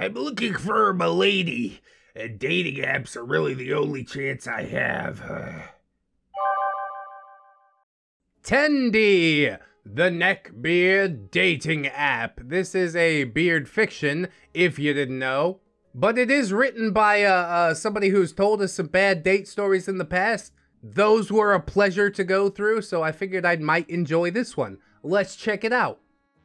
I'm looking for a lady, and dating apps are really the only chance I have. Tendy, the neckbeard dating app. This is a beard fiction, if you didn't know. But it is written by somebody who's told us some bad date stories in the past. Those were a pleasure to go through, so I figured I might enjoy this one. Let's check it out.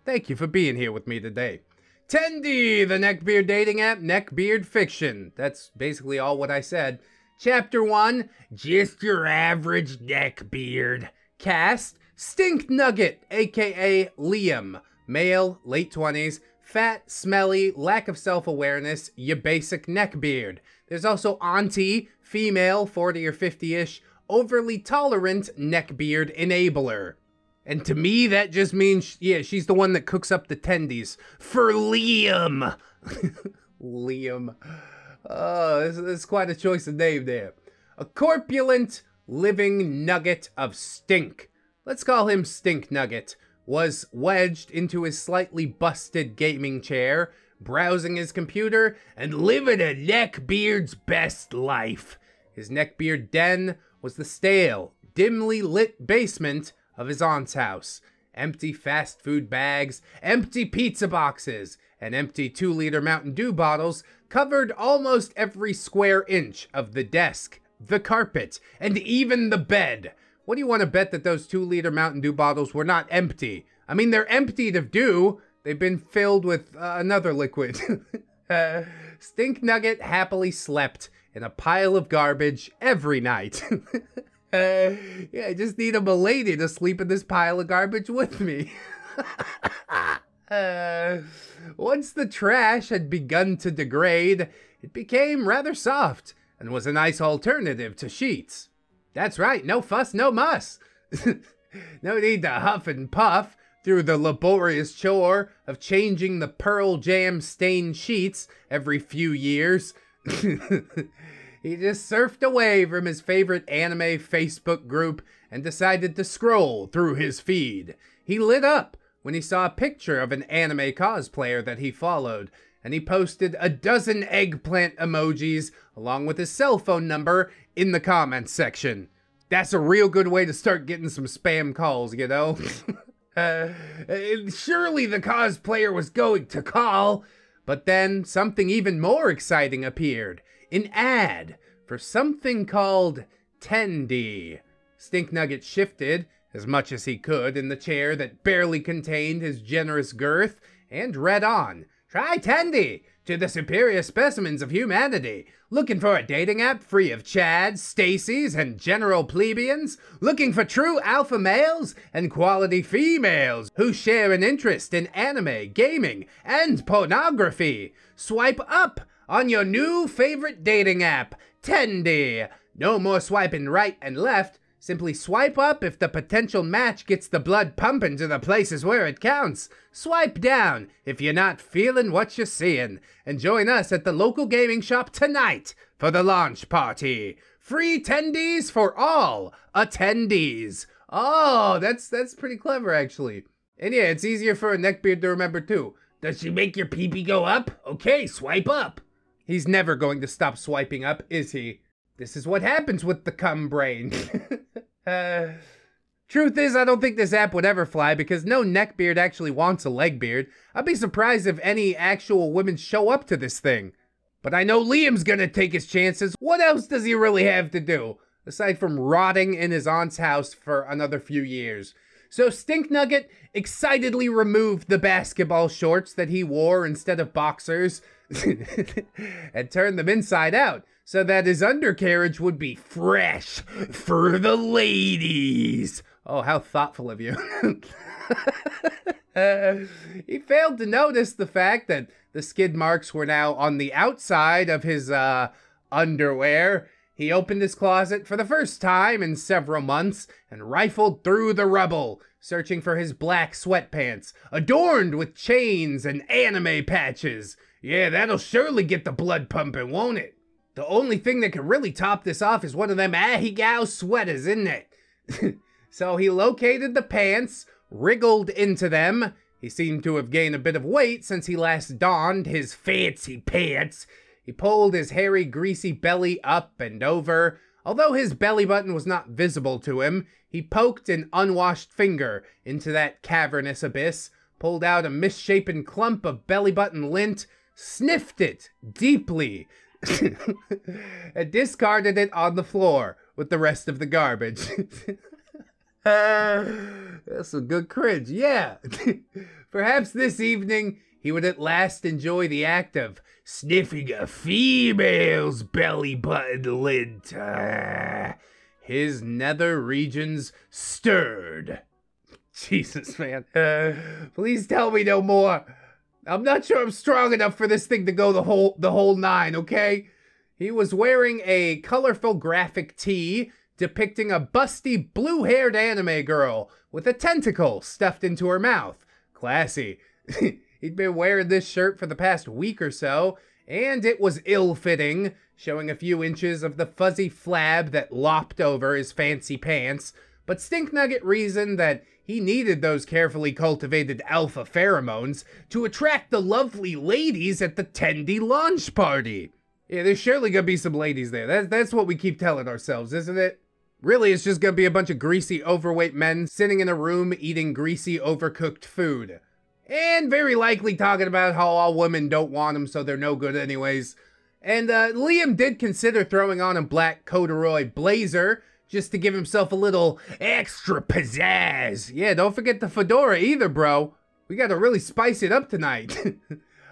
Thank you for being here with me today. Tendy, the neckbeard dating app, neckbeard fiction. That's basically all what I said. Chapter 1, Just your average neckbeard. Cast, Stink Nugget, aka Liam. Male, late 20s, fat, smelly, lack of self-awareness, ya basic neckbeard. There's also Auntie, female, 40 or 50-ish, overly tolerant neckbeard enabler. And to me, that just means, yeah, she's the one that cooks up the tendies. For Liam! Liam. Oh, this is quite a choice of name there. A corpulent, living nugget of stink. Let's call him Stink Nugget. Was wedged into his slightly busted gaming chair, browsing his computer, and living a neckbeard's best life. His neckbeard den was the stale, dimly lit basement of his aunt's house. Empty fast food bags, empty pizza boxes, and empty 2-liter Mountain Dew bottles covered almost every square inch of the desk, the carpet, and even the bed. What do you want to bet that those 2-liter Mountain Dew bottles were not empty? I mean, they're emptied of dew. They've been filled with another liquid. Stink Nugget happily slept in a pile of garbage every night. Yeah, I just need a lady to sleep in this pile of garbage with me. Once the trash had begun to degrade, it became rather soft and was a nice alternative to sheets. That's right, no fuss, no muss. No need to huff and puff through the laborious chore of changing the Pearl Jam stained sheets every few years. He just surfed away from his favorite anime Facebook group and decided to scroll through his feed. He lit up when he saw a picture of an anime cosplayer that he followed, and he posted a dozen eggplant emojis along with his cell phone number in the comments section. That's a real good way to start getting some spam calls, you know? Surely the cosplayer was going to call, but then something even more exciting appeared. An ad for something called Tendy. Stink Nugget shifted as much as he could in the chair that barely contained his generous girth and read on. Try Tendy, to the superior specimens of humanity. Looking for a dating app free of Chads, Stacys, and general plebeians? Looking for true alpha males and quality females who share an interest in anime, gaming, and pornography? Swipe up on your new favorite dating app, Tendy. No more swiping right and left. Simply swipe up if the potential match gets the blood pumping to the places where it counts. Swipe down if you're not feeling what you're seeing. And join us at the local gaming shop tonight for the launch party. Free tendies for all attendees. Oh, that's pretty clever, actually. And yeah, it's easier for a neckbeard to remember, too. Does she make your pee-pee go up? Okay, swipe up. He's never going to stop swiping up, is he? This is what happens with the cum brain. Truth is, I don't think this app would ever fly because no neckbeard actually wants a leg beard. I'd be surprised if any actual women show up to this thing. But I know Liam's gonna take his chances. What else does he really have to do? Aside from rotting in his aunt's house for another few years. So Stink Nugget excitedly removed the basketball shorts that he wore instead of boxers and turned them inside out so that his undercarriage would be fresh for the ladies. Oh, how thoughtful of you. He failed to notice the fact that the skid marks were now on the outside of his underwear. He opened his closet for the first time in several months and rifled through the rubble, searching for his black sweatpants, adorned with chains and anime patches. Yeah, that'll surely get the blood pumping, won't it? The only thing that can really top this off is one of them Ahegao sweaters, isn't it? So he located the pants, wriggled into them, He seemed to have gained a bit of weight since he last donned his fancy pants. He pulled his hairy, greasy belly up and over. Although his belly button was not visible to him, he poked an unwashed finger into that cavernous abyss, pulled out a misshapen clump of belly button lint, sniffed it deeply, and discarded it on the floor with the rest of the garbage. That's a good cringe, yeah. Perhaps this evening he would at last enjoy the act of sniffing a female's belly button lint. His nether regions stirred. Jesus, man. Please tell me no more. I'm not sure I'm strong enough for this thing to go the whole nine, okay? He was wearing a colorful graphic tee depicting a busty blue-haired anime girl with a tentacle stuffed into her mouth. Classy. He'd been wearing this shirt for the past week or so, and it was ill-fitting, showing a few inches of the fuzzy flab that lopped over his fancy pants, but Stinknugget reasoned that he needed those carefully cultivated alpha pheromones to attract the lovely ladies at the Tendy launch party. Yeah, there's surely gonna be some ladies there. That's what we keep telling ourselves, isn't it? Really, it's just gonna be a bunch of greasy, overweight men sitting in a room eating greasy, overcooked food. And very likely talking about how all women don't want them, so they're no good anyways. And Liam did consider throwing on a black corduroy blazer, just to give himself a little extra pizzazz. Yeah, don't forget the fedora either, bro. We gotta really spice it up tonight.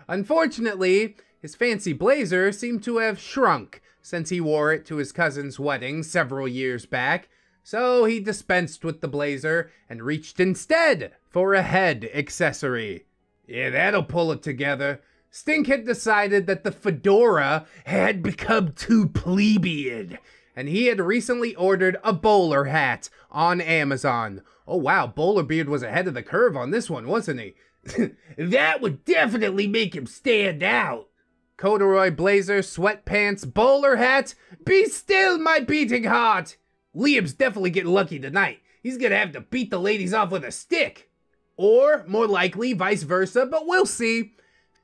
Unfortunately, his fancy blazer seemed to have shrunk since he wore it to his cousin's wedding several years back, so he dispensed with the blazer and reached instead for a head accessory. Yeah, that'll pull it together. Stink had decided that the fedora had become too plebeian, and he had recently ordered a bowler hat on Amazon. Oh wow, Bowlerbeard was ahead of the curve on this one, wasn't he? That would definitely make him stand out. Corduroy blazer, sweatpants, bowler hat. Be still, my beating heart. Liam's definitely getting lucky tonight. He's gonna have to beat the ladies off with a stick. Or, more likely, vice versa, but we'll see.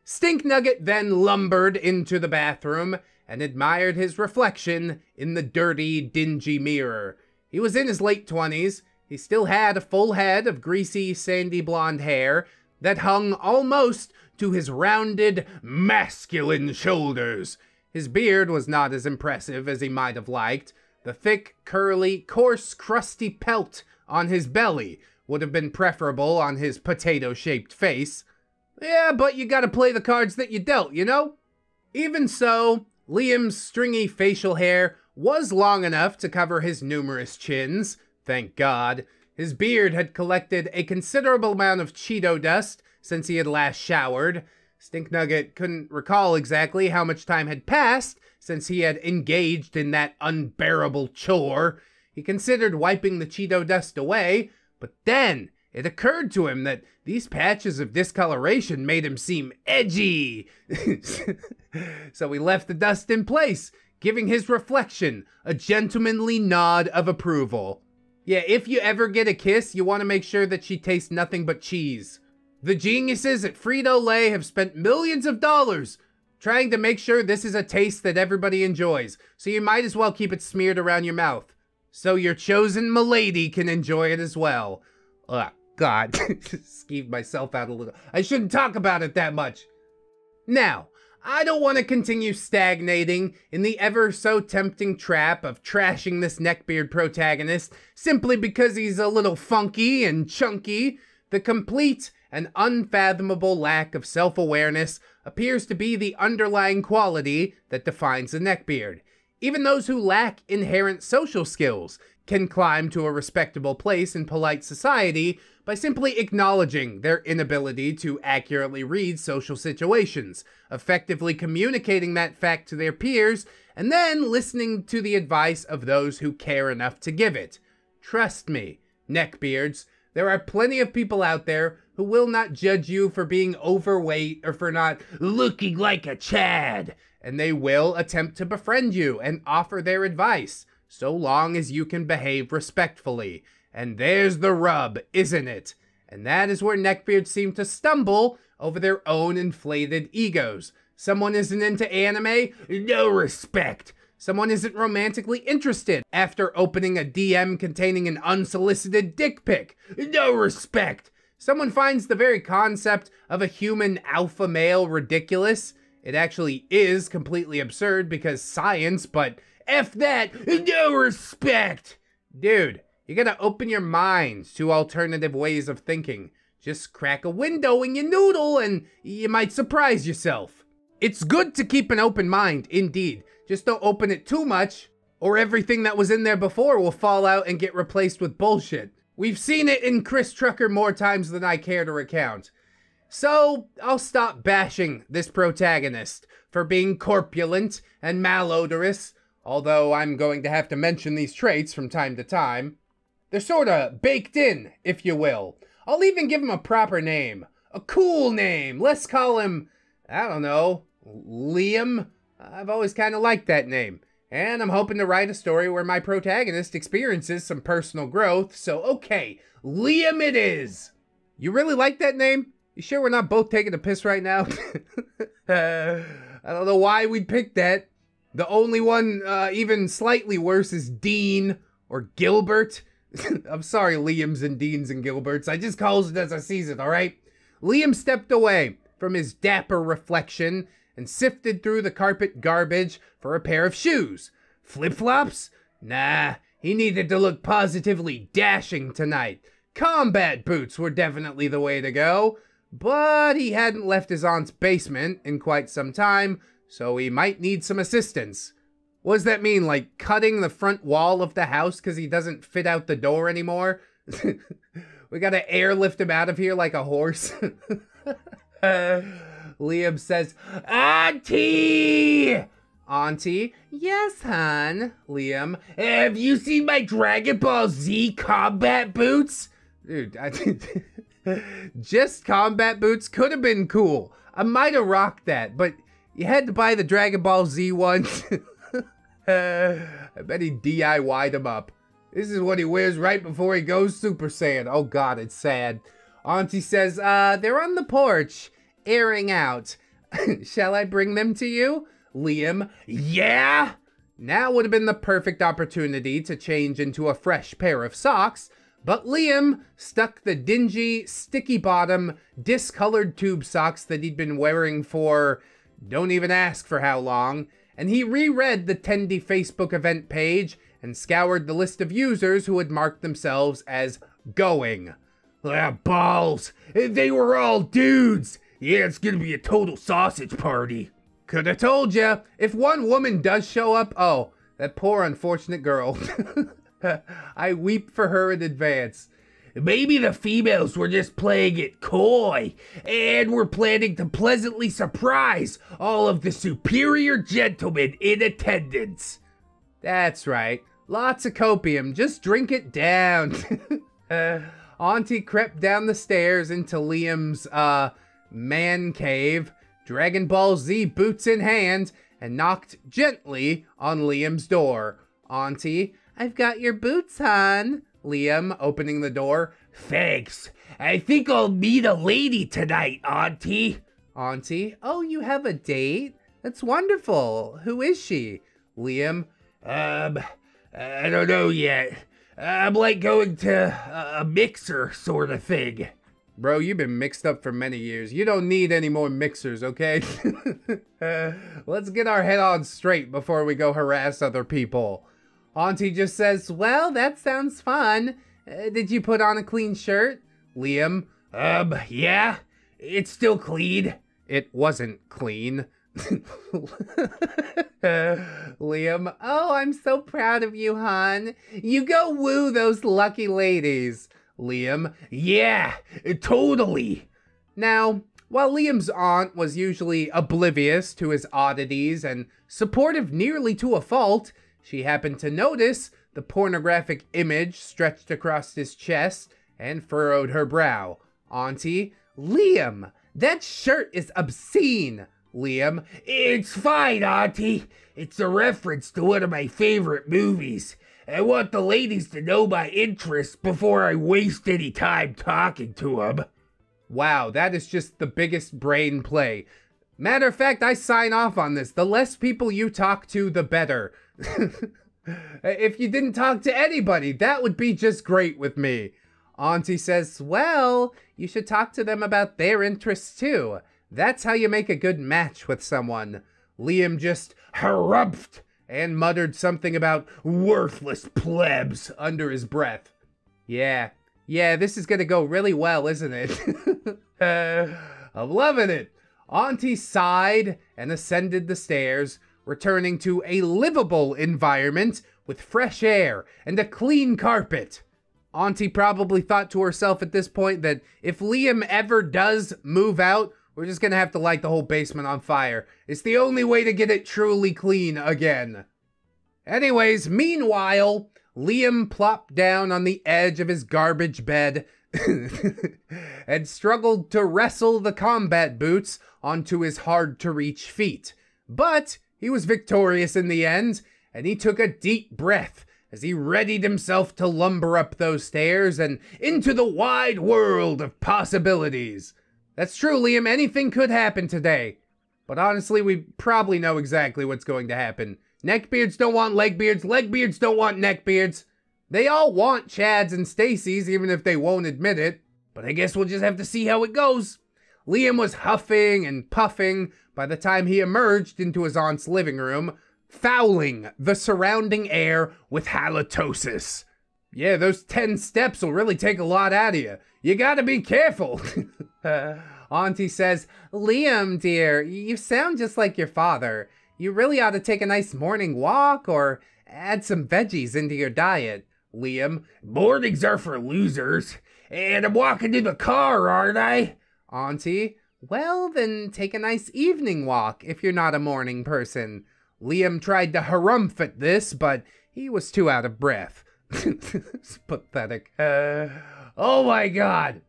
Stinknugget then lumbered into the bathroom and admired his reflection in the dirty, dingy mirror. He was in his late 20s. He still had a full head of greasy, sandy blonde hair that hung almost to his rounded, masculine shoulders. His beard was not as impressive as he might have liked. The thick, curly, coarse, crusty pelt on his belly would have been preferable on his potato-shaped face. Yeah, but you gotta play the cards that you dealt, you know? Even so, Liam's stringy facial hair was long enough to cover his numerous chins, thank God. His beard had collected a considerable amount of Cheeto dust since he had last showered. Stinknugget couldn't recall exactly how much time had passed since he had engaged in that unbearable chore. He considered wiping the Cheeto dust away, but then it occurred to him that these patches of discoloration made him seem edgy. So he left the dust in place, giving his reflection a gentlemanly nod of approval. Yeah, if you ever get a kiss, you want to make sure that she tastes nothing but cheese. The geniuses at Frito-Lay have spent millions of dollars trying to make sure this is a taste that everybody enjoys, so you might as well keep it smeared around your mouth, so your chosen milady can enjoy it as well. Ugh, God, skeeved myself out a little. I shouldn't talk about it that much. Now, I don't want to continue stagnating in the ever so tempting trap of trashing this neckbeard protagonist simply because he's a little funky and chunky. The complete and unfathomable lack of self-awareness appears to be the underlying quality that defines a neckbeard. Even those who lack inherent social skills can climb to a respectable place in polite society by simply acknowledging their inability to accurately read social situations, effectively communicating that fact to their peers, and then listening to the advice of those who care enough to give it. Trust me, neckbeards, there are plenty of people out there who will not judge you for being overweight or for not looking like a Chad, and they will attempt to befriend you and offer their advice, so long as you can behave respectfully. And there's the rub, isn't it? And that is where neckbeards seem to stumble over their own inflated egos. Someone isn't into anime? No respect. Someone isn't romantically interested after opening a DM containing an unsolicited dick pic? No respect. Someone finds the very concept of a human alpha male ridiculous? It actually is completely absurd because science, but F that, no respect. Dude, you gotta open your mind to alternative ways of thinking. Just crack a window in your noodle and you might surprise yourself. It's good to keep an open mind, indeed. Just don't open it too much, or everything that was in there before will fall out and get replaced with bullshit. We've seen it in Chris Trucker more times than I care to recount. So, I'll stop bashing this protagonist for being corpulent and malodorous, although I'm going to have to mention these traits from time to time. They're sorta baked in, if you will. I'll even give him a proper name. A cool name. Let's call him, I don't know, Liam? I've always kind of liked that name. And I'm hoping to write a story where my protagonist experiences some personal growth, so okay, Liam it is! You really like that name? You sure we're not both taking a piss right now? I don't know why we'd pick that. The only one even slightly worse is Dean or Gilbert. I'm sorry, Liams and Deans and Gilberts. I just calls it as I sees it, alright? Liam stepped away from his dapper reflection and sifted through the carpet garbage for a pair of shoes. Flip-flops? Nah, he needed to look positively dashing tonight. Combat boots were definitely the way to go. But he hadn't left his aunt's basement in quite some time, so he might need some assistance. What does that mean, like cutting the front wall of the house because he doesn't fit out the door anymore? We gotta airlift him out of here like a horse. Liam says, Auntie! Auntie? Yes, hon. Liam, have you seen my Dragon Ball Z combat boots? Dude, I think just combat boots could have been cool. I might have rocked that, but you had to buy the Dragon Ball Z ones. I bet he DIY'd them up. This is what he wears right before he goes Super Saiyan. Oh god, it's sad. Auntie says, they're on the porch, airing out. Shall I bring them to you? Liam, yeah! Now would have been the perfect opportunity to change into a fresh pair of socks, but Liam stuck the dingy, sticky bottom, discolored tube socks that he'd been wearing for, don't even ask for how long, and he reread the Tendy Facebook event page and scoured the list of users who had marked themselves as going. Ah, balls! They were all dudes! Yeah, it's gonna be a total sausage party. Coulda told ya. If one woman does show up, oh, that poor unfortunate girl. I weep for her in advance. Maybe the females were just playing it coy, and were planning to pleasantly surprise all of the superior gentlemen in attendance. That's right. Lots of copium. Just drink it down. Auntie crept down the stairs into Liam's, man cave, Dragon Ball Z boots in hand, and knocked gently on Liam's door. Auntie, I've got your boots, hon. Liam, opening the door. Thanks. I think I'll meet a lady tonight, Auntie. Auntie, oh, you have a date? That's wonderful. Who is she? Liam, I don't know yet. I'm like going to a mixer sort of thing. Bro, you've been mixed up for many years. You don't need any more mixers, okay? Let's get our head on straight before we go harass other people. Auntie just says, well, that sounds fun. Did you put on a clean shirt? Liam, yeah. It's still clean. It wasn't clean. Liam, oh, I'm so proud of you, hon. You go woo those lucky ladies. Liam, yeah, totally. Now, while Liam's aunt was usually oblivious to his oddities and supportive nearly to a fault, she happened to notice the pornographic image stretched across his chest and furrowed her brow. Auntie, Liam, that shirt is obscene. Liam, it's fine, Auntie. It's a reference to one of my favorite movies. I want the ladies to know my interests before I waste any time talking to them. Wow, that is just the biggest brain play. Matter of fact, I sign off on this. The less people you talk to, the better. If you didn't talk to anybody, that would be just great with me. Auntie says, well, you should talk to them about their interests too. That's how you make a good match with someone. Liam just harumphed and muttered something about worthless plebs under his breath. Yeah, this is gonna go really well, isn't it? I'm loving it. Auntie sighed and ascended the stairs, returning to a livable environment with fresh air and a clean carpet. Auntie probably thought to herself at this point that if Liam ever does move out, we're just gonna have to light the whole basement on fire. It's the only way to get it truly clean again. Anyways, meanwhile, Liam plopped down on the edge of his garbage bed and struggled to wrestle the combat boots onto his hard-to-reach feet. But he was victorious in the end, and he took a deep breath as he readied himself to lumber up those stairs and into the wide world of possibilities. That's true, Liam, anything could happen today. But honestly, we probably know exactly what's going to happen. Neckbeards don't want legbeards, legbeards don't want neckbeards. They all want Chads and Stacy's, even if they won't admit it. But I guess we'll just have to see how it goes. Liam was huffing and puffing by the time he emerged into his aunt's living room, fouling the surrounding air with halitosis. Yeah, those 10 steps will really take a lot out of you. You gotta be careful. Auntie says, Liam, dear, you sound just like your father. You really ought to take a nice morning walk or add some veggies into your diet. Liam, mornings are for losers, and I'm walking to the car, aren't I? Auntie, well, then take a nice evening walk if you're not a morning person. Liam tried to harumph at this, but he was too out of breath. It's pathetic. Oh my god.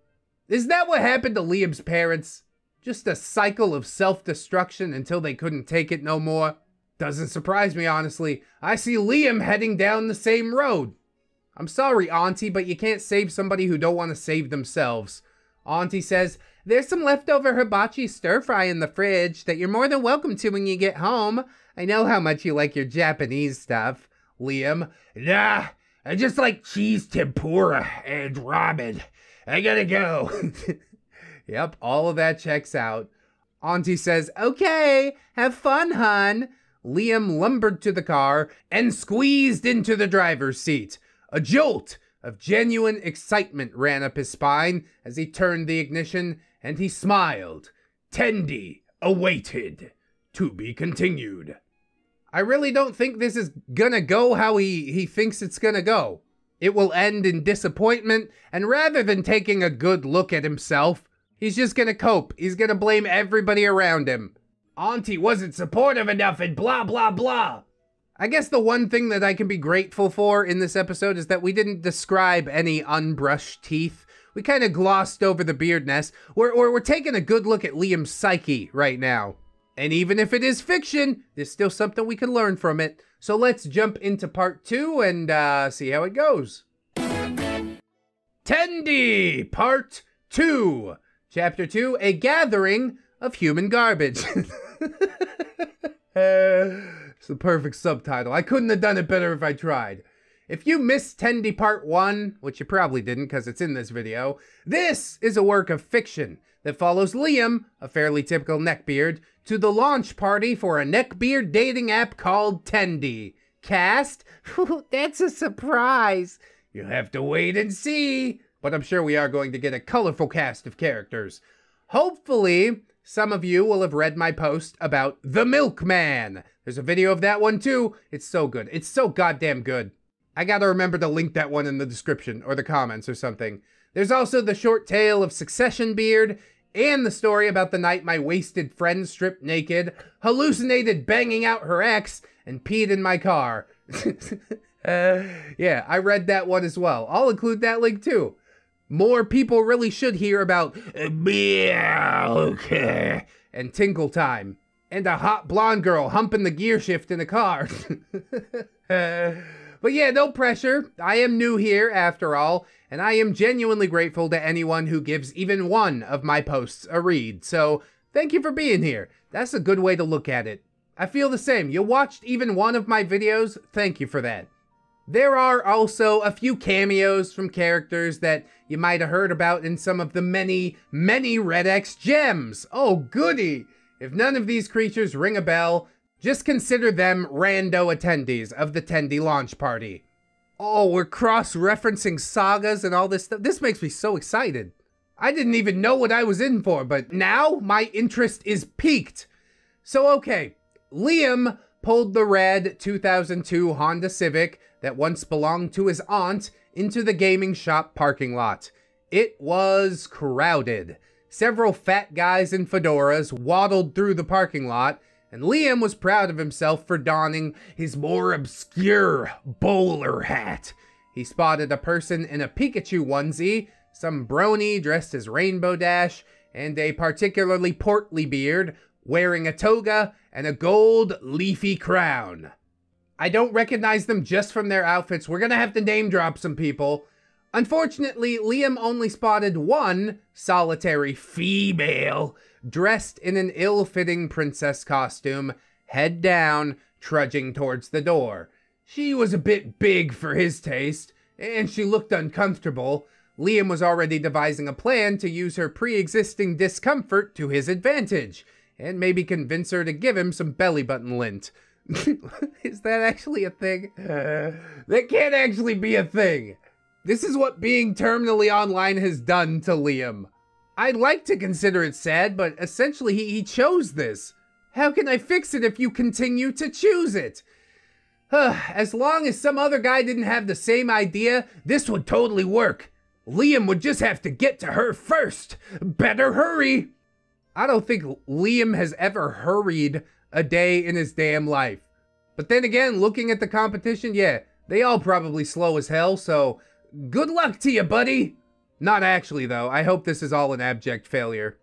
Is that what happened to Liam's parents? Just a cycle of self-destruction until they couldn't take it no more? Doesn't surprise me, honestly. I see Liam heading down the same road. I'm sorry, Auntie, but you can't save somebody who don't want to save themselves. Auntie says, there's some leftover hibachi stir-fry in the fridge that you're more than welcome to when you get home. I know how much you like your Japanese stuff. Liam, nah, I just like cheese tempura and ramen. I gotta go. Yep, all of that checks out. Auntie says, okay, have fun, hun. Liam lumbered to the car and squeezed into the driver's seat. A jolt of genuine excitement ran up his spine as he turned the ignition, and he smiled. Tendi awaited. To be continued. I really don't think this is gonna go how he thinks it's gonna go. It will end in disappointment, and rather than taking a good look at himself, he's just gonna cope. He's gonna blame everybody around him. Auntie wasn't supportive enough and blah blah blah. I guess the one thing that I can be grateful for in this episode is that we didn't describe any unbrushed teeth. We kind of glossed over the beard nest. We're taking a good look at Liam's psyche right now. And even if it is fiction, there's still something we can learn from it. So let's jump into part 2 and see how it goes. Tendi, part 2. Chapter 2, A Gathering of Human Garbage. It's the perfect subtitle. I couldn't have done it better if I tried. If you missed Tendi Part 1, which you probably didn't because it's in this video, this is a work of fiction that follows Liam, a fairly typical neckbeard, to the launch party for a neckbeard dating app called Tendi. Cast? That's a surprise. You'll have to wait and see. But I'm sure we are going to get a colorful cast of characters. Hopefully, some of you will have read my post about The Milkman. There's a video of that one too. It's so good. It's so goddamn good. I gotta remember to link that one in the description or the comments or something. There's also the short tale of Succession Beard and the story about the night my wasted friend stripped naked, hallucinated banging out her ex, and peed in my car. Yeah, I read that one as well. I'll include that link too. More people really should hear about milk and Tinkle Time and a hot blonde girl humping the gear shift in a car. But yeah, no pressure. I am new here after all, and I am genuinely grateful to anyone who gives even one of my posts a read. So thank you for being here. That's a good way to look at it. I feel the same. You watched even one of my videos. Thank you for that. There are also a few cameos from characters that you might have heard about in some of the many, many Red X gems. Oh, goody! If none of these creatures ring a bell, just consider them rando attendees of the Tendi launch party. Oh, we're cross-referencing sagas and all this stuff. This makes me so excited. I didn't even know what I was in for, but now my interest is piqued. So, okay, Liam pulled the red 2002 Honda Civic that once belonged to his aunt into the gaming shop parking lot. It was crowded. Several fat guys in fedoras waddled through the parking lot, and Liam was proud of himself for donning his more obscure bowler hat. He spotted a person in a Pikachu onesie, some brony dressed as Rainbow Dash, and a particularly portly beard wearing a toga and a gold leafy crown. I don't recognize them just from their outfits. We're gonna have to name drop some people. Unfortunately, Liam only spotted one solitary female dressed in an ill-fitting princess costume, head down, trudging towards the door. She was a bit big for his taste, and she looked uncomfortable. Liam was already devising a plan to use her pre-existing discomfort to his advantage, and maybe convince her to give him some belly button lint. Is that actually a thing? That can't actually be a thing. This is what being terminally online has done to Liam. I'd like to consider it sad, but essentially he chose this. How can I fix it if you continue to choose it? As long as some other guy didn't have the same idea, this would totally work. Liam would just have to get to her first. Better hurry. I don't think Liam has ever hurried a day in his damn life. But then again, looking at the competition, yeah, they all probably slow as hell, so good luck to you, buddy. Not actually, though. I hope this is all an abject failure.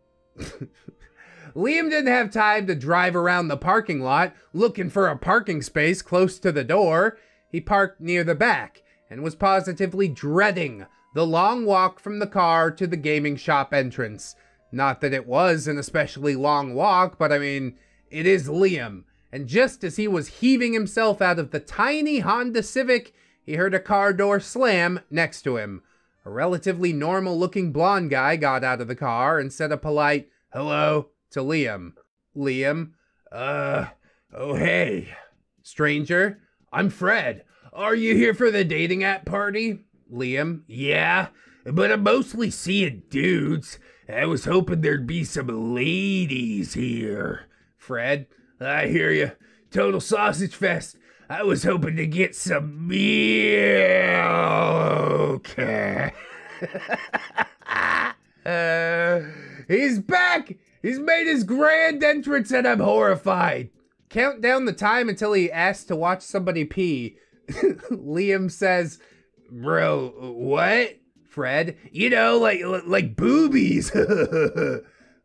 Liam didn't have time to drive around the parking lot looking for a parking space close to the door. He parked near the back and was positively dreading the long walk from the car to the gaming shop entrance. Not that it was an especially long walk, but I mean, it is Liam. And just as he was heaving himself out of the tiny Honda Civic, he heard a car door slam next to him. A relatively normal-looking blonde guy got out of the car and said a polite, "Hello," to Liam. Liam, oh hey. Stranger, I'm Fred. Are you here for the dating app party? Liam, yeah, but I'm mostly seeing dudes. I was hoping there'd be some ladies here. Fred, I hear you. Total sausage fest. I was hoping to get some milk. He's back! He's made his grand entrance and I'm horrified. Count down the time until he asks to watch somebody pee. Liam says, "Bro, what?" Fred, you know, like boobies.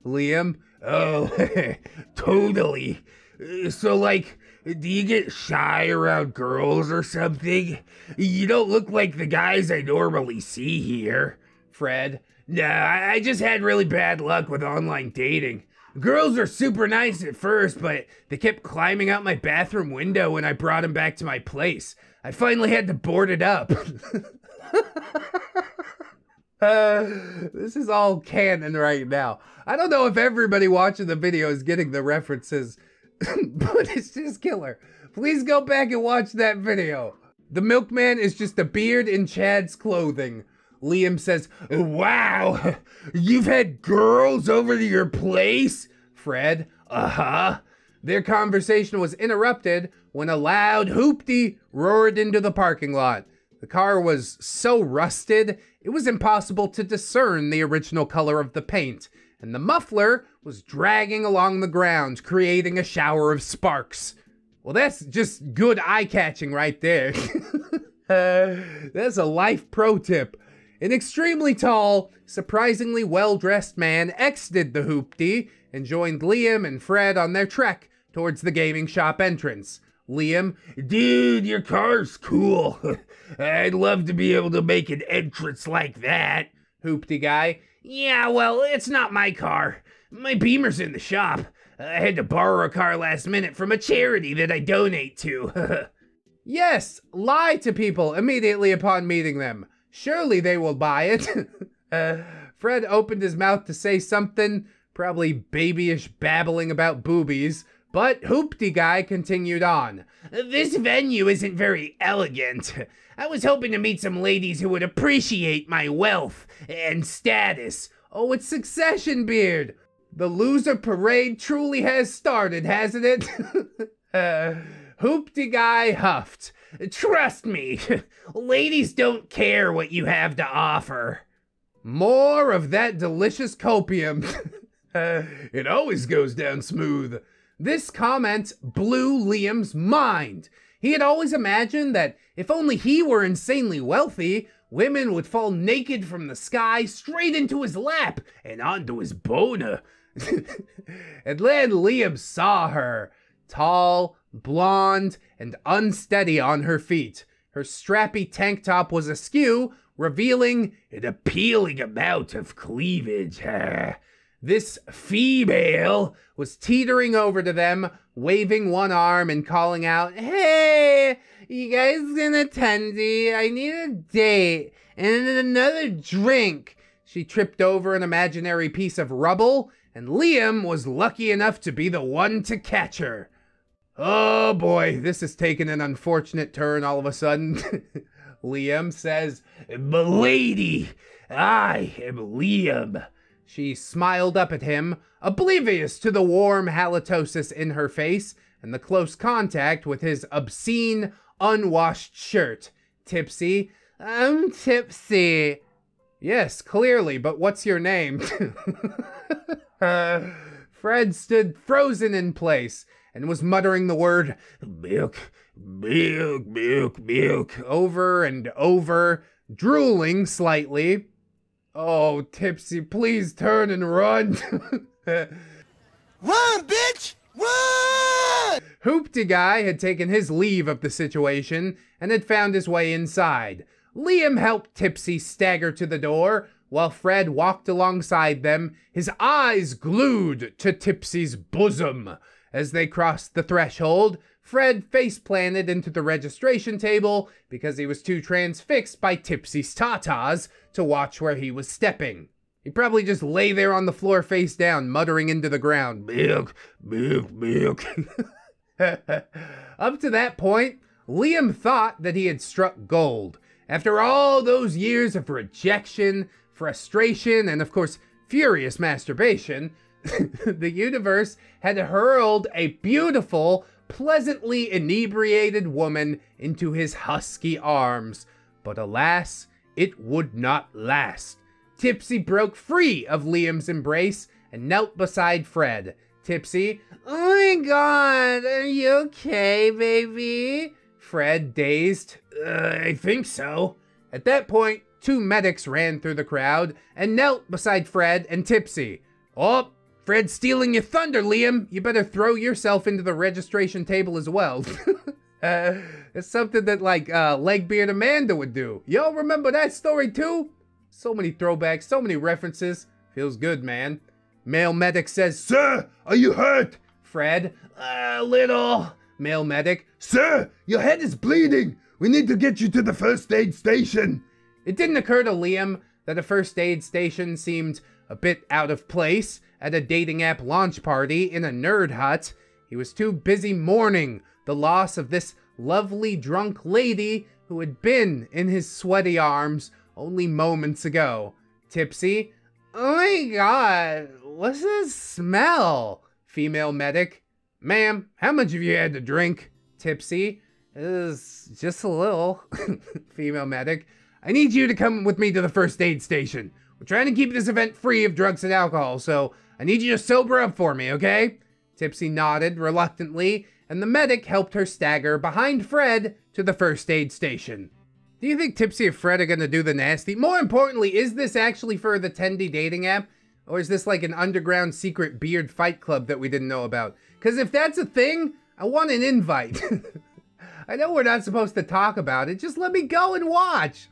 Liam, oh, totally. So, like, do you get shy around girls or something? You don't look like the guys I normally see here. Fred, nah, I just had really bad luck with online dating. Girls are super nice at first, but they kept climbing out my bathroom window when I brought them back to my place. I finally had to board it up. This is all canon right now. I don't know if everybody watching the video is getting the references, but it's just killer. Please go back and watch that video. The milkman is just a beard in Chad's clothing. Liam says, "Wow, you've had girls over to your place?" Fred, uh-huh. Their conversation was interrupted when a loud hoopty roared into the parking lot. The car was so rusted, it was impossible to discern the original color of the paint, and the muffler was dragging along the ground, creating a shower of sparks. Well, that's just good eye-catching right there. That's a life pro tip. An extremely tall, surprisingly well-dressed man exited the hoopty and joined Liam and Fred on their trek towards the gaming shop entrance. Liam, Dude, your car's cool. I'd love to be able to make an entrance like that. Hoopty Guy, Yeah, well, it's not my car. My Beamer's in the shop. I had to borrow a car last minute from a charity that I donate to. yes, lie to people immediately upon meeting them. Surely they will buy it. Fred opened his mouth to say something, probably babyish babbling about boobies, but Hoopty Guy continued on. This venue isn't very elegant. I was hoping to meet some ladies who would appreciate my wealth and status. Oh, it's Succession Beard. The loser parade truly has started, hasn't it? Hoopty Guy huffed. Trust me, ladies don't care what you have to offer. More of that delicious copium. It always goes down smooth. This comment blew Liam's mind. He had always imagined that if only he were insanely wealthy, women would fall naked from the sky straight into his lap and onto his boner. And then Liam saw her, tall, blonde, and unsteady on her feet. Her strappy tank top was askew, revealing an appealing amount of cleavage. This female was teetering over to them, waving one arm and calling out, "Hey, you guys gonna Tendy? I need a date and another drink." She tripped over an imaginary piece of rubble, and Liam was lucky enough to be the one to catch her. Oh boy, this has taken an unfortunate turn all of a sudden. Liam says, "Milady, I am Liam." She smiled up at him, oblivious to the warm halitosis in her face and the close contact with his obscene, unwashed shirt. Tipsy, "I'm tipsy." "Yes, clearly, but what's your name?" Fred stood frozen in place and was muttering the word milk, milk, milk, milk over and over, drooling slightly. "Oh, Tipsy, please turn and run." Run, bitch! Run! Hoopty Guy had taken his leave of the situation and had found his way inside. Liam helped Tipsy stagger to the door, while Fred walked alongside them, his eyes glued to Tipsy's bosom. As they crossed the threshold, Fred face-planted into the registration table because he was too transfixed by Tipsy's tatas to watch where he was stepping. He probably just lay there on the floor face down, muttering into the ground, "Milk, milk, milk." Up to that point, Liam thought that he had struck gold. After all those years of rejection, frustration, and of course, furious masturbation, the universe had hurled a beautiful, pleasantly inebriated woman into his husky arms. But alas, it would not last. Tipsy broke free of Liam's embrace and knelt beside Fred. Tipsy, "Oh my God, are you okay, baby?" Fred, dazed, I think so." At that point, two medics ran through the crowd and knelt beside Fred and Tipsy. "Oh, Fred's stealing your thunder, Liam. You better throw yourself into the registration table as well." It's something that, like, Legbeard Amanda would do. Y'all remember that story too? So many throwbacks, so many references. Feels good, man. Male medic says, "Sir, are you hurt?" Fred, "A little." Male medic, "Sir, your head is bleeding. We need to get you to the first aid station." It didn't occur to Liam that a first aid station seemed a bit out of place at a dating app launch party in a nerd hut. He was too busy mourning the loss of this lovely drunk lady who had been in his sweaty arms only moments ago. Tipsy, "Oh my God, what's that smell?" Female medic, "Ma'am, how much have you had to drink?" Tipsy, "Is just a little." Female medic, "I need you to come with me to the first aid station. We're trying to keep this event free of drugs and alcohol, so I need you to sober up for me, okay?" Tipsy nodded reluctantly, and the medic helped her stagger behind Fred to the first aid station. Do you think Tipsy and Fred are gonna do the nasty? More importantly, is this actually for the Tendy dating app? Or is this like an underground secret beard fight club that we didn't know about? Because if that's a thing, I want an invite. I know we're not supposed to talk about it. Just let me go and watch.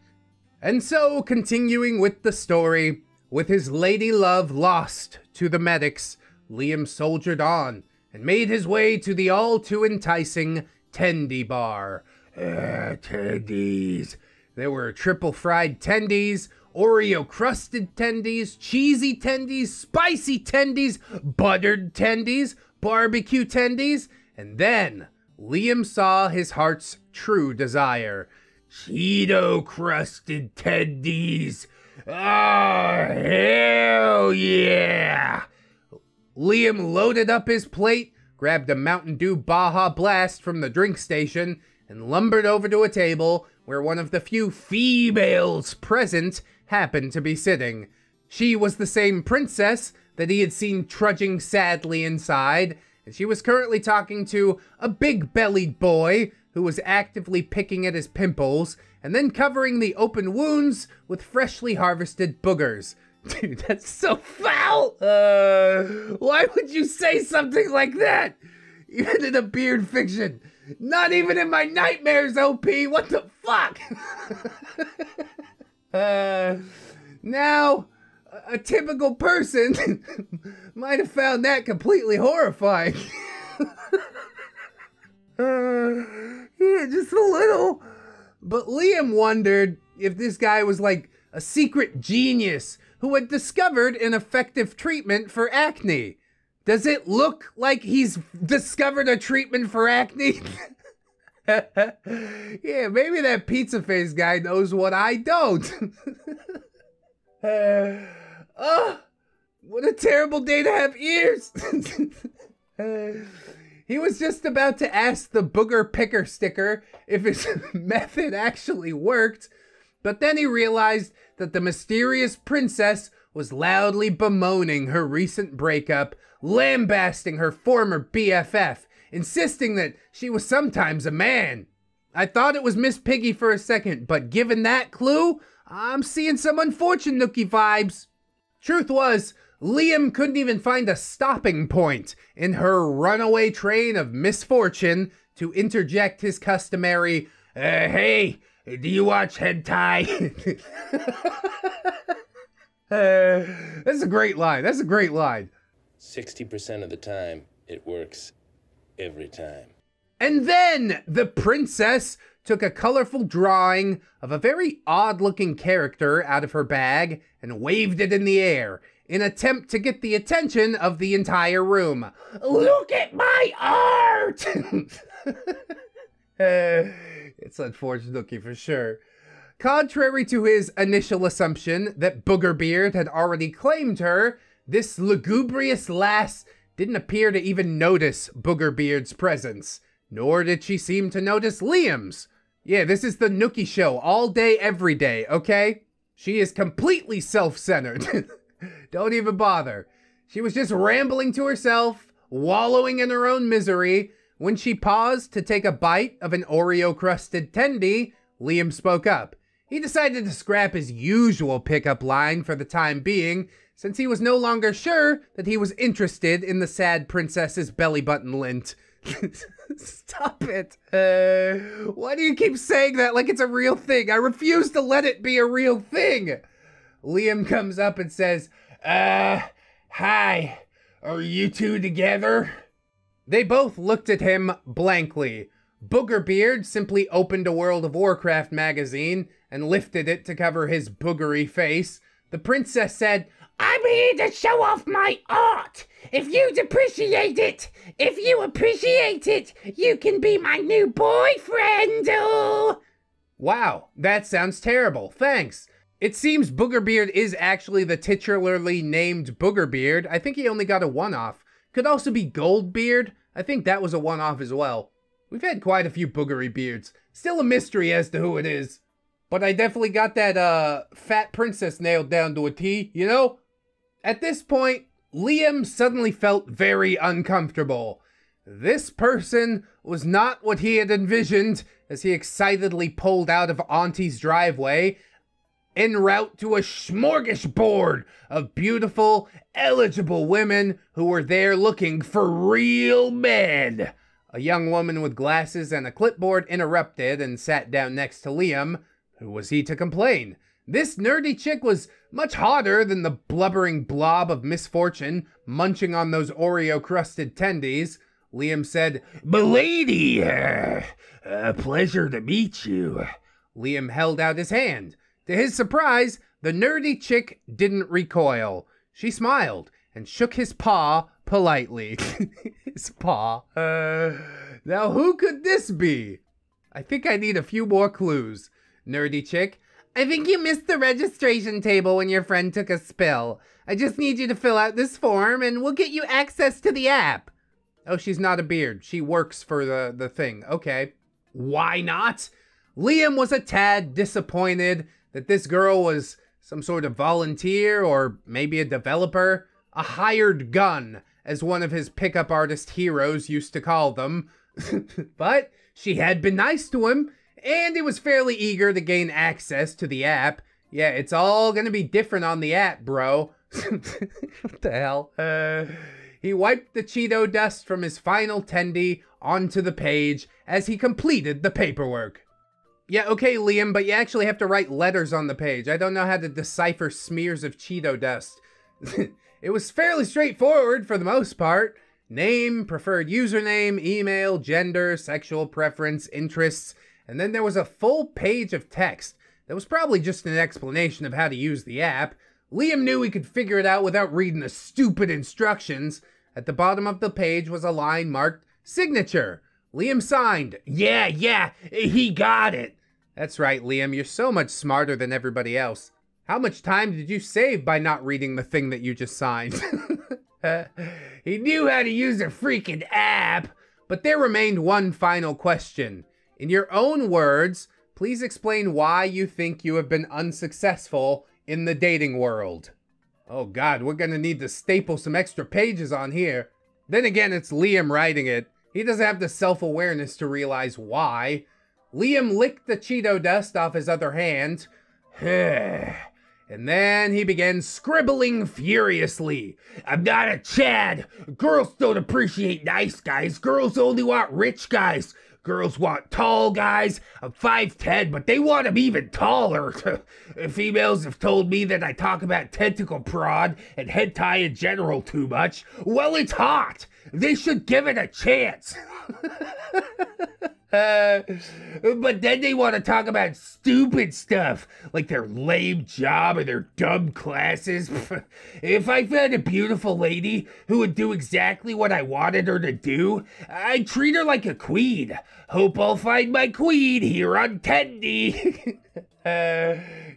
And so, continuing with the story, with his lady love lost to the medics, Liam soldiered on and made his way to the all too enticing Tendy Bar. Tendies. There were triple fried tendies, Oreo crusted tendies, cheesy tendies, spicy tendies, buttered tendies, barbecue tendies, and then Liam saw his heart's true desire. Cheeto crusted tendies. Oh, hell yeah! Liam loaded up his plate, grabbed a Mountain Dew Baja Blast from the drink station, and lumbered over to a table where one of the few females present happened to be sitting. She was the same princess that he had seen trudging sadly inside, and she was currently talking to a big-bellied boy who was actively picking at his pimples and then covering the open wounds with freshly harvested boogers. Dude, that's so foul! Why would you say something like that? Even in a beard fiction. Not even in my nightmares, OP! What the fuck? Now, a typical person might have found that completely horrifying. Yeah, just a little. But Liam wondered if this guy was like a secret genius who had discovered an effective treatment for acne. Does it look like he's discovered a treatment for acne? Yeah, maybe that pizza face guy knows what I don't. What a terrible day to have ears. He was just about to ask the booger picker sticker if his method actually worked, but then he realized that the mysterious princess was loudly bemoaning her recent breakup, lambasting her former BFF, insisting that she was sometimes a man. I thought it was Miss Piggy for a second, but given that clue, I'm seeing some Unfortunate Nookie vibes. Truth was, Liam couldn't even find a stopping point in her runaway train of misfortune to interject his customary, hey, do you watch hentai? That's a great line. That's a great line. 60% of the time, it works every time. And then the princess took a colorful drawing of a very odd-looking character out of her bag and waved it in the air in an attempt to get the attention of the entire room. Look at my art! It's Unfortunate for sure. Contrary to his initial assumption that Boogerbeard had already claimed her, this lugubrious lass didn't appear to even notice Boogerbeard's presence, nor did she seem to notice Liam's. Yeah, this is the Nookie Show all day, every day, okay? She is completely self-centered. Don't even bother. She was just rambling to herself, wallowing in her own misery. When she paused to take a bite of an Oreo-crusted tendy, Liam spoke up. He decided to scrap his usual pickup line for the time being, since he was no longer sure that he was interested in the sad princess's belly button lint. Stop it. Why do you keep saying that like it's a real thing? I refuse to let it be a real thing. Liam comes up and says, hi, are you two together? They both looked at him blankly. Boogerbeard simply opened a World of Warcraft magazine and lifted it to cover his boogery face. The princess said, I'm here to show off my art. If you'd appreciate it, you can be my new boyfriend. Oh. Wow, that sounds terrible. Thanks. It seems Boogerbeard is actually the titularly named Boogerbeard. I think he only got a one-off. Could also be Goldbeard. I think that was a one-off as well. We've had quite a few boogery beards. Still a mystery as to who it is. But I definitely got that fat princess nailed down to a T, you know? At this point, Liam suddenly felt very uncomfortable. This person was not what he had envisioned as he excitedly pulled out of Auntie's driveway en route to a smorgasbord of beautiful, eligible women who were there looking for real men. A young woman with glasses and a clipboard interrupted and sat down next to Liam. Who was he to complain? This nerdy chick was much hotter than the blubbering blob of misfortune munching on those Oreo-crusted tendies. Liam said, "Milady, pleasure to meet you." Liam held out his hand. To his surprise, the nerdy chick didn't recoil. She smiled and shook his paw politely. His paw. Now who could this be? I think I need a few more clues. Nerdy chick. I think you missed the registration table when your friend took a spill. I just need you to fill out this form and we'll get you access to the app. Oh, she's not a beard. She works for the thing. Okay. Why not? Liam was a tad disappointed that this girl was some sort of volunteer or maybe a developer. A hired gun, as one of his pickup artist heroes used to call them. But she had been nice to him, and he was fairly eager to gain access to the app. Yeah, it's all gonna be different on the app, bro. What the hell? He wiped the Cheeto dust from his final tendy onto the page as he completed the paperwork. Yeah, okay, Liam, but you actually have to write letters on the page. I don't know how to decipher smears of Cheeto dust. It was fairly straightforward for the most part. Name, preferred username, email, gender, sexual preference, interests, and then there was a full page of text that was probably just an explanation of how to use the app. Liam knew he could figure it out without reading the stupid instructions. At the bottom of the page was a line marked signature. Liam signed. Yeah, he got it. That's right, Liam, you're so much smarter than everybody else. How much time did you save by not reading the thing that you just signed? He knew how to use a freaking app. But there remained one final question. In your own words, please explain why you think you have been unsuccessful in the dating world. Oh God, we're gonna need to staple some extra pages on here. Then again, it's Liam writing it. He doesn't have the self-awareness to realize why. Liam licked the Cheeto dust off his other hand. And then he began scribbling furiously. I'm not a Chad. Girls don't appreciate nice guys. Girls only want rich guys. Girls want tall guys. I'm 5'10", but they want them even taller. Females have told me that I talk about tentacle prod and hentai in general too much. Well, it's hot. They should give it a chance. But then they want to talk about stupid stuff, like their lame job or their dumb classes. If I found a beautiful lady who would do exactly what I wanted her to do, I'd treat her like a queen. Hope I'll find my queen here on Tendy.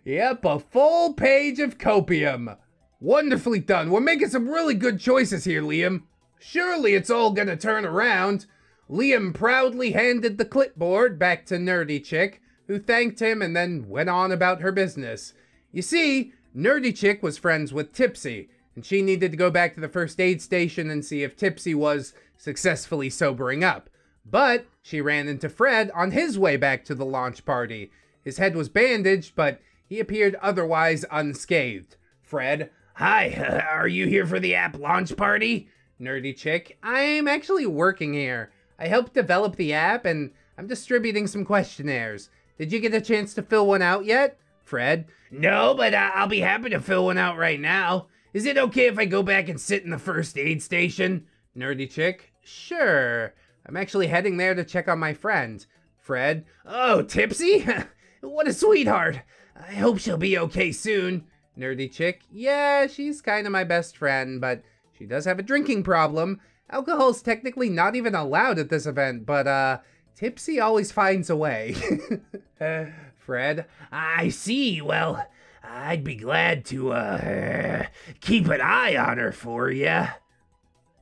Yep, a full page of copium. Wonderfully done. We're making some really good choices here, Liam. Surely it's all gonna turn around. Liam proudly handed the clipboard back to Nerdy Chick, who thanked him and then went on about her business. You see, Nerdy Chick was friends with Tipsy, and she needed to go back to the first aid station and see if Tipsy was successfully sobering up. But she ran into Fred on his way back to the launch party. His head was bandaged, but he appeared otherwise unscathed. Fred, hi, are you here for the app launch party? Nerdy Chick, I'm actually working here. I helped develop the app, and I'm distributing some questionnaires. Did you get a chance to fill one out yet? Fred? No, but I'll be happy to fill one out right now. Is it okay if I go back and sit in the first aid station? Nerdy Chick? Sure. I'm actually heading there to check on my friend. Fred? Oh, Tipsy? What a sweetheart. I hope she'll be okay soon. Nerdy Chick? Yeah, she's kind of my best friend, but she does have a drinking problem. Alcohol's technically not even allowed at this event, but, Tipsy always finds a way. Fred? I see. Well, I'd be glad to, keep an eye on her for ya.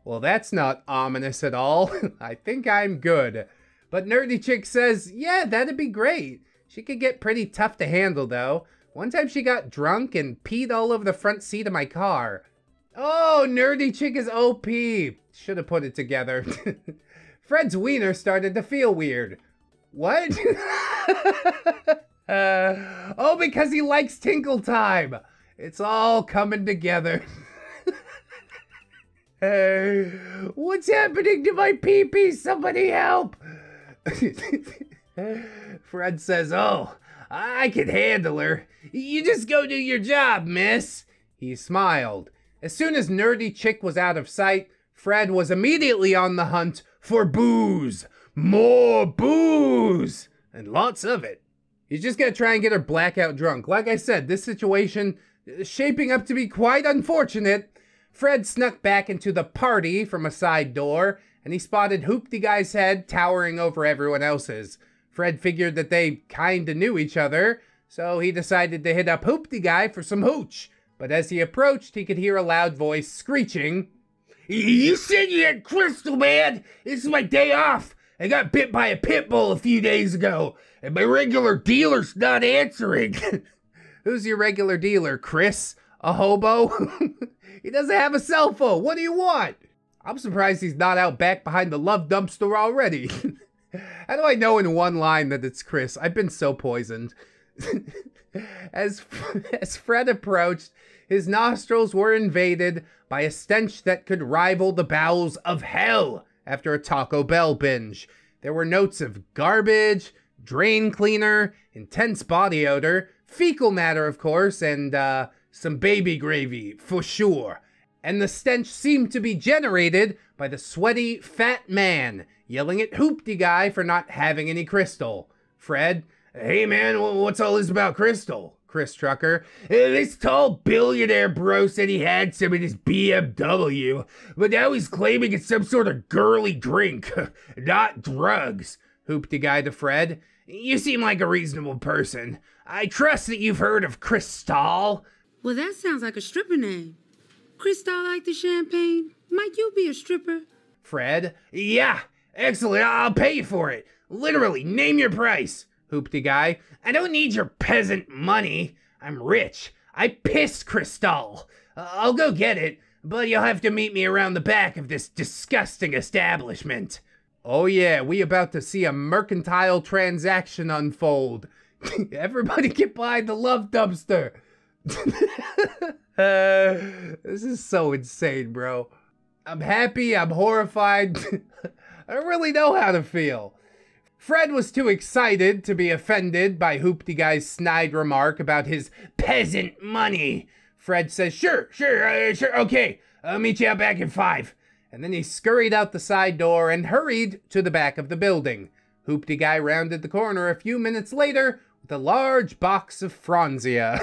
Well, that's not ominous at all. I think I'm good. But Nerdy Chick says, yeah, that'd be great. She could get pretty tough to handle, though. One time she got drunk and peed all over the front seat of my car. Oh, Nerdy Chick is OP. Should have put it together. Fred's wiener started to feel weird. What? Oh, because he likes Tinkle Time. It's all coming together. What's happening to my pee-pee? Somebody help! Fred says, oh, I can handle her. You just go do your job, miss. He smiled. As soon as Nerdy Chick was out of sight, Fred was immediately on the hunt for booze. More booze! And lots of it. He's just gonna try and get her blackout drunk. Like I said, this situation is shaping up to be quite unfortunate. Fred snuck back into the party from a side door, and he spotted Hoopty Guy's head towering over everyone else's. Fred figured that they kinda knew each other, so he decided to hit up Hoopty Guy for some hooch. But as he approached, he could hear a loud voice screeching, You said you had Crystal, man! This is my day off! I got bit by a pit bull a few days ago, and my regular dealer's not answering. Who's your regular dealer, Chris? A hobo? He doesn't have a cell phone. What do you want? I'm surprised he's not out back behind the love dumpster already. How do I know in one line that it's Chris? I've been so poisoned. As Fred approached, his nostrils were invaded by a stench that could rival the bowels of hell after a Taco Bell binge. There were notes of garbage, drain cleaner, intense body odor, fecal matter, of course, and some baby gravy, for sure. And the stench seemed to be generated by the sweaty, fat man yelling at Hoopty Guy for not having any Crystal. Fred, Hey man, what's all this about Crystal? Chris Trucker, This tall billionaire bro said he had some in his BMW, but now he's claiming it's some sort of girly drink, not drugs. Hoopty Guy to Fred, You seem like a reasonable person. I trust that you've heard of Cristal. Well, that sounds like a stripper name. Cristal like the champagne? Might you be a stripper? Fred, Yeah, excellent, I'll pay you for it. Literally, name your price. Hoopty Guy, I don't need your peasant money. I'm rich. I piss Cristal. I'll go get it, but you'll have to meet me around the back of this disgusting establishment. oh yeah, we about to see a mercantile transaction unfold. Everybody get behind the love dumpster. This is so insane, bro. I'm happy, I'm horrified. I don't really know how to feel. Fred was too excited to be offended by Hoopty Guy's snide remark about his peasant money. Fred says, sure, okay, I'll meet you out back in 5. And then he scurried out the side door and hurried to the back of the building. Hoopty Guy rounded the corner a few minutes later with a large box of Franzia.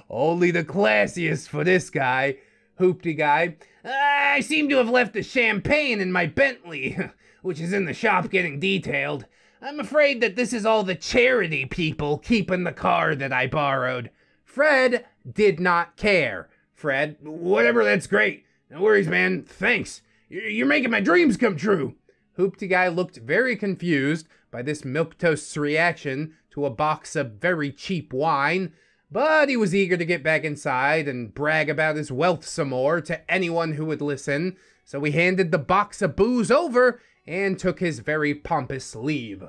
Only the classiest for this guy. Hoopty Guy, I seem to have left the champagne in my Bentley, which is in the shop getting detailed. I'm afraid that this is all the charity people keep in the car that I borrowed. Fred did not care. Fred, Whatever, that's great. No worries, man. Thanks. You're making my dreams come true. Hoopty Guy looked very confused by this milquetoast's reaction to a box of very cheap wine, but he was eager to get back inside and brag about his wealth some more to anyone who would listen, so he handed the box of booze over and took his very pompous leave.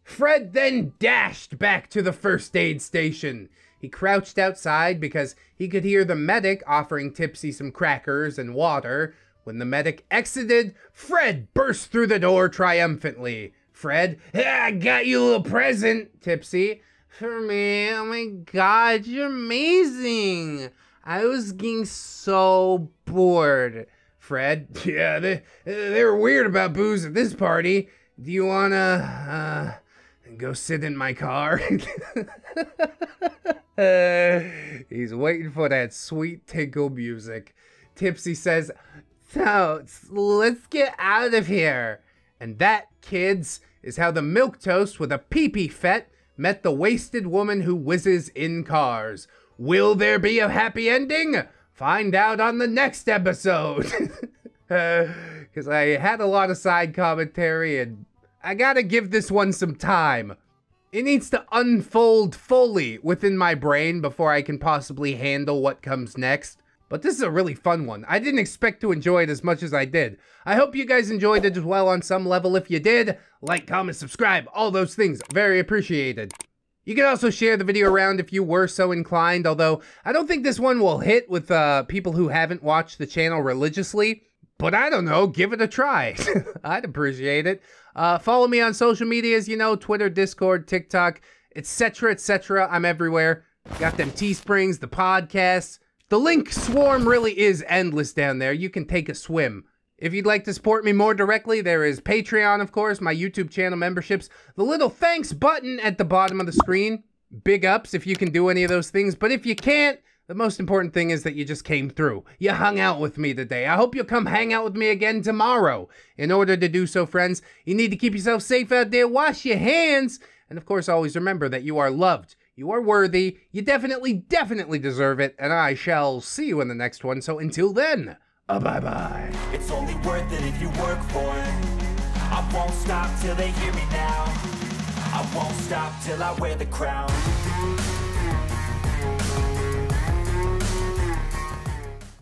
Fred then dashed back to the first aid station. He crouched outside because he could hear the medic offering Tipsy some crackers and water. When the medic exited, Fred burst through the door triumphantly. Fred, I got you a little present. Tipsy, for me, oh my god, you're amazing. I was getting so bored. Fred, Yeah, they were weird about booze at this party. do you wanna, go sit in my car? He's waiting for that sweet tinkle music. Tipsy says, so, let's get out of here. And that, kids, is how the milquetoast with a pee-pee fet met the wasted woman who whizzes in cars. Will there be a happy ending? Find out on the next episode. Because I had a lot of side commentary and I gotta give this one some time. It needs to unfold fully within my brain before I can possibly handle what comes next. But this is a really fun one. I didn't expect to enjoy it as much as I did. I hope you guys enjoyed it as well on some level. If you did, like, comment, subscribe, all those things. Very appreciated. You can also share the video around if you were so inclined, although I don't think this one will hit with people who haven't watched the channel religiously. But I don't know, give it a try. I'd appreciate it. Follow me on social medias, you know, Twitter, Discord, TikTok, etc., etc. I'm everywhere. Got them Teesprings, the podcasts. The link swarm really is endless down there. You can take a swim. If you'd like to support me more directly, there is Patreon, of course, my YouTube channel memberships, the little thanks button at the bottom of the screen. Big ups if you can do any of those things, but if you can't, the most important thing is that you just came through. You hung out with me today. I hope you'll come hang out with me again tomorrow. In order to do so, friends, you need to keep yourself safe out there, wash your hands, and of course, always remember that you are loved. You are worthy. You definitely deserve it, and I shall see you in the next one. So until then, bye-bye. It's only worth it if you work for it. I won't stop till they hear me now. I won't stop till I wear the crown.